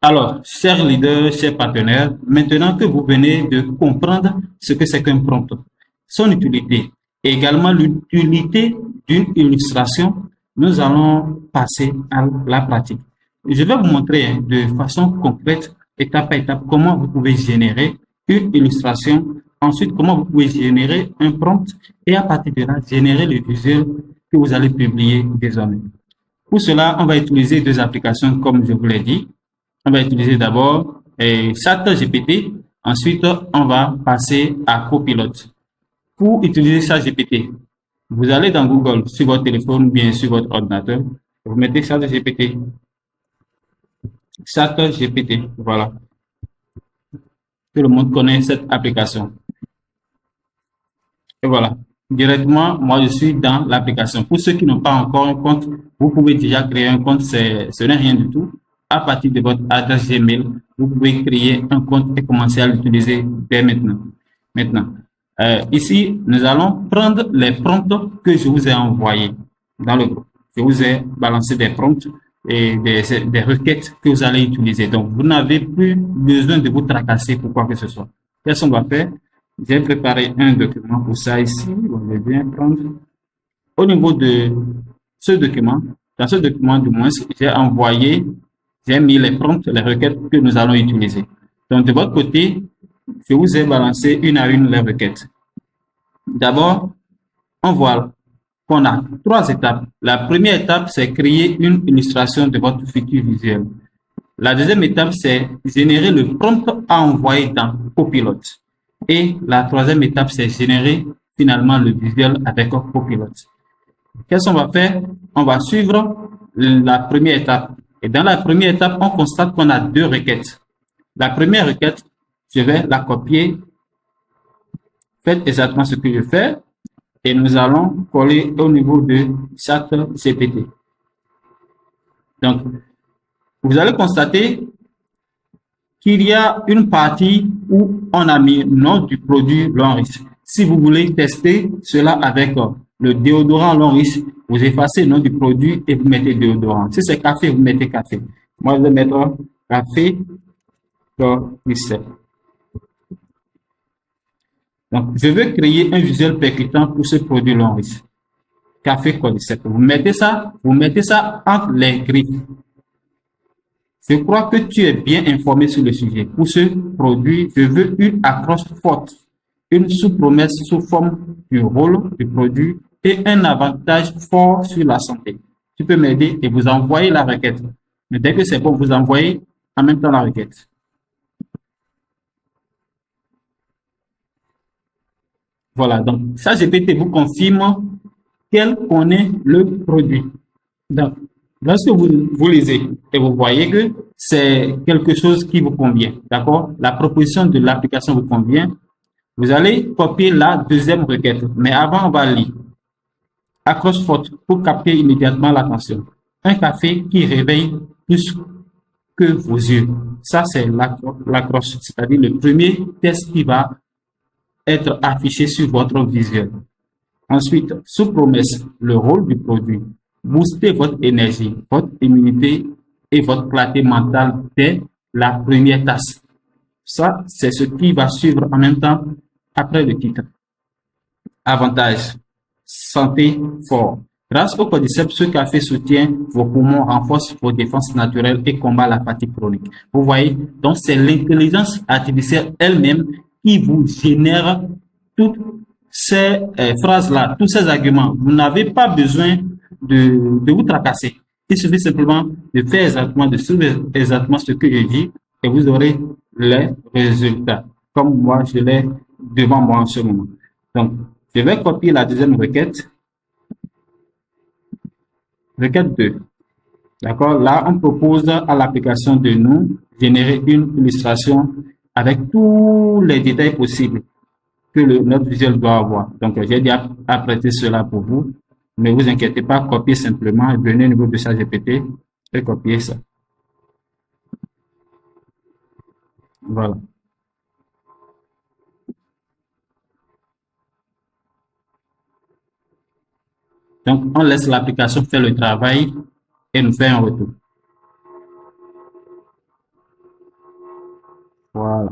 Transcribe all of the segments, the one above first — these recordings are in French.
Alors, chers leaders, chers partenaires, maintenant que vous venez de comprendre ce que c'est qu'un prompt, son utilité et également l'utilité d'une illustration, nous allons passer à la pratique. Je vais vous montrer de façon concrète, étape par étape, comment vous pouvez générer une illustration, ensuite comment vous pouvez générer un prompt et à partir de là, générer le visuel que vous allez publier désormais. Pour cela, on va utiliser deux applications comme je vous l'ai dit. On va utiliser d'abord ChatGPT. Ensuite, on va passer à Copilot. Pour utiliser ChatGPT, vous allez dans Google sur votre téléphone ou bien sur votre ordinateur. Vous mettez ChatGPT. ChatGPT, voilà. Tout le monde connaît cette application. Et voilà. Directement, moi, je suis dans l'application. Pour ceux qui n'ont pas encore un compte, vous pouvez déjà créer un compte. Ce n'est rien du tout. À partir de votre adresse Gmail, vous pouvez créer un compte et commencer à l'utiliser dès maintenant. Ici, nous allons prendre les prompts que je vous ai envoyés dans le groupe. Je vous ai balancé des prompts et des requêtes que vous allez utiliser. Donc, vous n'avez plus besoin de vous tracasser pour quoi que ce soit. Qu'est-ce qu'on va faire? J'ai préparé un document pour ça ici. On va bien prendre. Au niveau de ce document, dans ce document du moins, j'ai mis les prompts, les requêtes que nous allons utiliser. Donc, de votre côté, je vous ai balancé une à une les requêtes. D'abord, on voit qu'on a trois étapes. La première étape, c'est créer une illustration de votre futur visuel. La deuxième étape, c'est générer le prompt à envoyer dans Copilot. Et la troisième étape, c'est générer finalement le visuel avec Copilot. Qu'est-ce qu'on va faire? On va suivre la première étape. Et dans la première étape, on constate qu'on a deux requêtes. La première requête, je vais la copier. Faites exactement ce que je fais. Et nous allons coller au niveau de ChatGPT. Donc, vous allez constater qu'il y a une partie où on a mis le nom du produit long riche. Si vous voulez tester cela avec le déodorant long riche, vous effacez le nom du produit et vous mettez déodorant. Si c'est café, vous mettez café. Moi, je vais mettre café cordyceps. Donc, je veux créer un visuel percutant pour ce produit long riche. Café cordyceps. Vous mettez ça entre les griffes. Je crois que tu es bien informé sur le sujet. Pour ce produit, je veux une accroche forte, une sous-promesse sous forme du rôle du produit et un avantage fort sur la santé. Tu peux m'aider et vous envoyer la requête. Mais dès que c'est bon, vous envoyez en même temps la requête. Voilà, donc ChatGPT vous confirme qu'elle connaît le produit. Donc, lorsque vous lisez et vous voyez que c'est quelque chose qui vous convient, d'accord? La proposition de l'application vous convient, vous allez copier la deuxième requête. Mais avant, on va lire. Accroche forte pour capter immédiatement l'attention. Un café qui réveille plus que vos yeux. Ça, c'est l'accroche, c'est-à-dire le premier test qui va être affiché sur votre visuel. Ensuite, sous promesse, le rôle du produit. Booster votre énergie, votre immunité et votre clarté mentale dès la première tasse. Ça, c'est ce qui va suivre en même temps après le titre. Avantage, santé fort. Grâce au cordyceps, ce café soutient vos poumons, renforce vos défenses naturelles et combat la fatigue chronique. Vous voyez, donc c'est l'intelligence artificielle elle-même qui vous génère toutes ces phrases-là, tous ces arguments. Vous n'avez pas besoin de vous tracasser. Il suffit simplement de faire exactement, de suivre exactement ce que je dis et vous aurez les résultats. Comme moi, je l'ai devant moi en ce moment. Donc, je vais copier la deuxième requête. Requête 2. D'accord? Là, on propose à l'application de nous générer une illustration avec tous les détails possibles que notre visuel doit avoir. Donc, j'ai déjà apprêté cela pour vous. Ne vous inquiétez pas, copiez simplement, venez au niveau de ChatGPT et copiez ça. Voilà. Donc, on laisse l'application faire le travail et nous faire un retour. Voilà.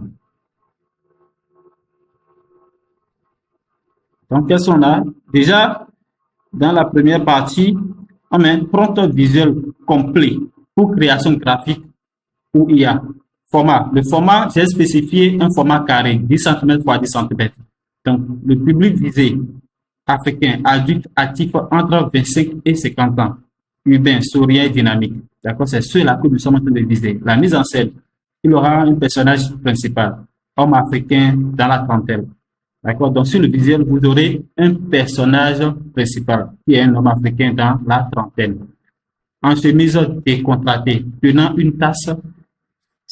Donc, qu'est-ce qu'on a? Déjà, dans la première partie, on met un prompt visuel complet pour création graphique ou IA. Format. Le format, j'ai spécifié un format carré, 10 cm x 10 cm. Donc, le public visé, africain, adulte, actif entre 25 et 50 ans, urbain, souriant et dynamique. D'accord? C'est ceux-là que nous sommes en train de viser. La mise en scène, il aura un personnage principal, homme africain dans la trentaine. D'accord? Donc, sur le visuel, vous aurez un personnage principal qui est un homme africain dans la trentaine. En chemise décontractée, tenant une tasse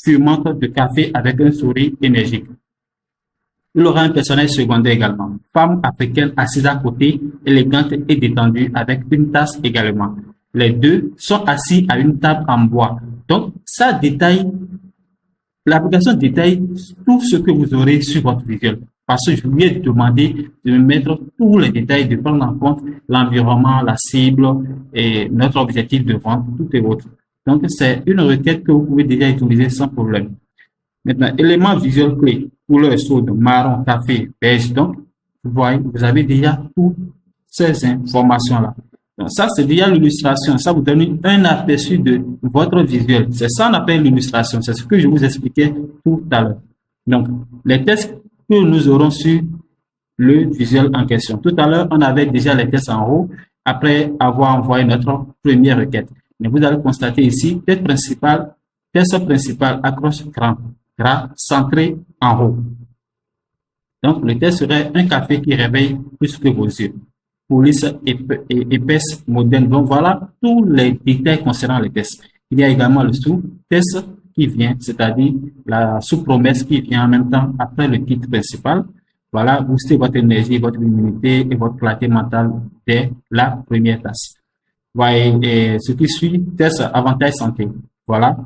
fumante de café avec un sourire énergique. Il aura un personnage secondaire également. Femme africaine assise à côté, élégante et détendue avec une tasse également. Les deux sont assis à une table en bois. Donc, ça détaille, l'application détaille tout ce que vous aurez sur votre visuel. Parce que je lui ai demandé de me mettre tous les détails, de prendre en compte l'environnement, la cible et notre objectif de vente, tout et autres. Donc, c'est une requête que vous pouvez déjà utiliser sans problème. Maintenant, élément visuel clé, couleur chaude, marron, café, beige. Donc, vous voyez, vous avez déjà toutes ces informations-là. Donc, ça, c'est déjà l'illustration. Ça vous donne un aperçu de votre visuel. C'est ça qu'on appelle l'illustration. C'est ce que je vous expliquais tout à l'heure. Donc, les tests que nous aurons sur le visuel en question. Tout à l'heure, on avait déjà les tests en haut après avoir envoyé notre première requête. Mais vous allez constater ici, test principal, accroche grand, gras, centré en haut. Donc, le test serait un café qui réveille plus que vos yeux. Police épaisse, moderne. Donc, voilà tous les détails concernant les tests. Il y a également le sous-test qui vient, c'est-à-dire la sous-promesse qui vient en même temps après le titre principal. Voilà, booster votre énergie, votre immunité et votre clarté mentale dès la première tasse. Voyez, et ce qui suit, test avantage santé. Voilà,